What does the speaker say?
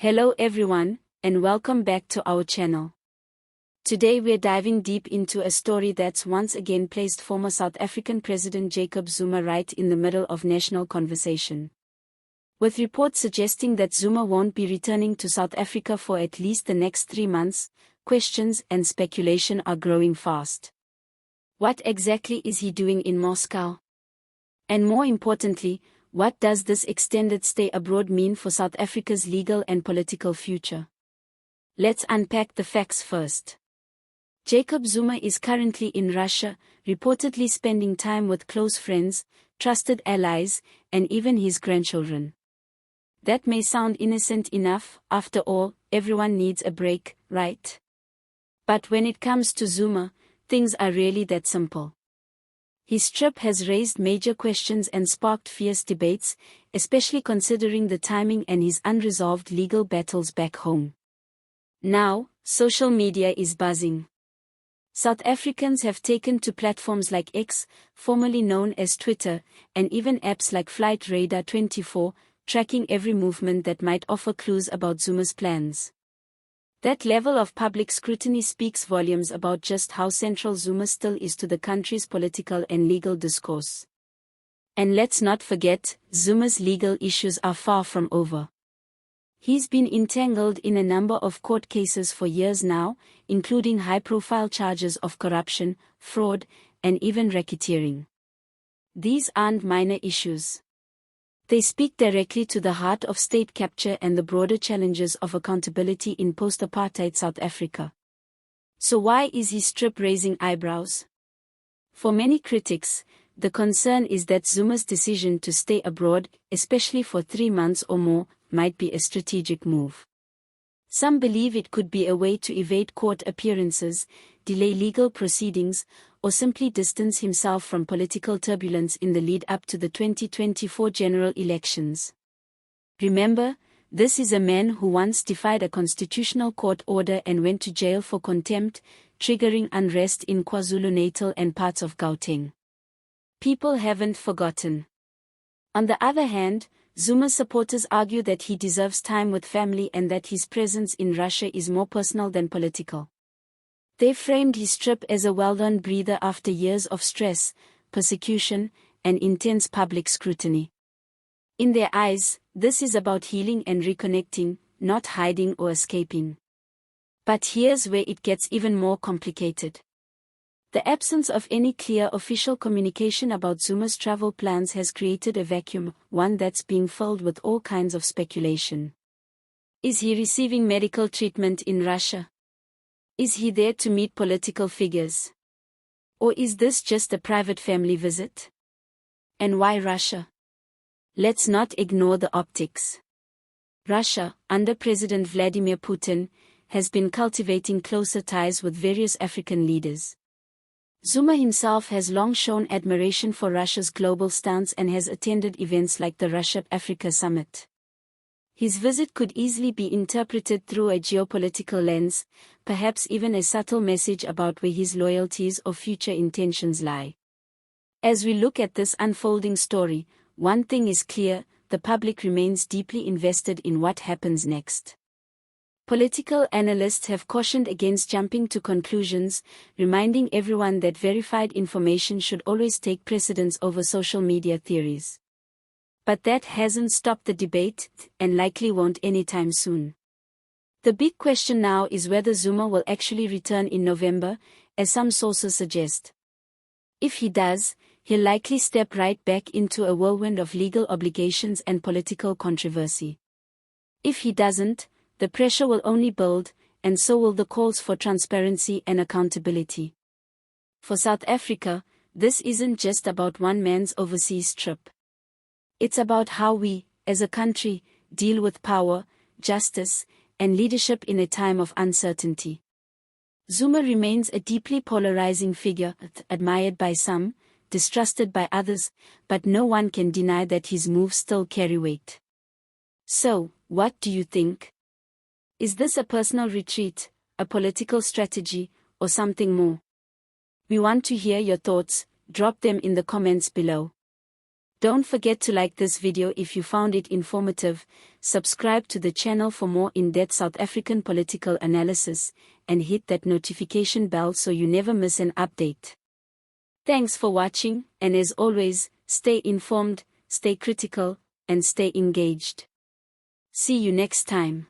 Hello everyone, and welcome back to our channel. Today we're diving deep into a story that's once again placed former South African President Jacob Zuma right in the middle of national conversation. With reports suggesting that Zuma won't be returning to South Africa for at least the next 3 months, questions and speculation are growing fast. What exactly is he doing in Moscow? And more importantly, what does this extended stay abroad mean for South Africa's legal and political future? Let's unpack the facts first. Jacob Zuma is currently in Russia, reportedly spending time with close friends, trusted allies, and even his grandchildren. That may sound innocent enough, after all, everyone needs a break, right? But when it comes to Zuma, things are really that simple. His trip has raised major questions and sparked fierce debates, especially considering the timing and his unresolved legal battles back home. Now, social media is buzzing. South Africans have taken to platforms like X, formerly known as Twitter, and even apps like Flight Radar 24, tracking every movement that might offer clues about Zuma's plans. That level of public scrutiny speaks volumes about just how central Zuma still is to the country's political and legal discourse. And let's not forget, Zuma's legal issues are far from over. He's been entangled in a number of court cases for years now, including high-profile charges of corruption, fraud, and even racketeering. These aren't minor issues. They speak directly to the heart of state capture and the broader challenges of accountability in post-apartheid South Africa. So why is his trip raising eyebrows? For many critics, the concern is that Zuma's decision to stay abroad, especially for 3 months or more, might be a strategic move. Some believe it could be a way to evade court appearances, delay legal proceedings, or simply distance himself from political turbulence in the lead-up to the 2024 general elections. Remember, this is a man who once defied a constitutional court order and went to jail for contempt, triggering unrest in KwaZulu-Natal and parts of Gauteng. People haven't forgotten. On the other hand, Zuma's supporters argue that he deserves time with family and that his presence in Russia is more personal than political. They framed his trip as a well-earned breather after years of stress, persecution, and intense public scrutiny. In their eyes, this is about healing and reconnecting, not hiding or escaping. But here's where it gets even more complicated. The absence of any clear official communication about Zuma's travel plans has created a vacuum, one that's being filled with all kinds of speculation. Is he receiving medical treatment in Russia? Is he there to meet political figures? Or is this just a private family visit? And why Russia? Let's not ignore the optics. Russia, under President Vladimir Putin, has been cultivating closer ties with various African leaders. Zuma himself has long shown admiration for Russia's global stance and has attended events like the Russia-Africa Summit. His visit could easily be interpreted through a geopolitical lens, perhaps even a subtle message about where his loyalties or future intentions lie. As we look at this unfolding story, one thing is clear: the public remains deeply invested in what happens next. Political analysts have cautioned against jumping to conclusions, reminding everyone that verified information should always take precedence over social media theories. But that hasn't stopped the debate, and likely won't anytime soon. The big question now is whether Zuma will actually return in November, as some sources suggest. If he does, he'll likely step right back into a whirlwind of legal obligations and political controversy. If he doesn't, the pressure will only build, and so will the calls for transparency and accountability. For South Africa, this isn't just about one man's overseas trip. It's about how we, as a country, deal with power, justice, and leadership in a time of uncertainty. Zuma remains a deeply polarizing figure, admired by some, distrusted by others, but no one can deny that his moves still carry weight. So, what do you think? Is this a personal retreat, a political strategy, or something more? We want to hear your thoughts. Drop them in the comments below. Don't forget to like this video if you found it informative, subscribe to the channel for more in-depth South African political analysis, and hit that notification bell so you never miss an update. Thanks for watching, and as always, stay informed, stay critical, and stay engaged. See you next time.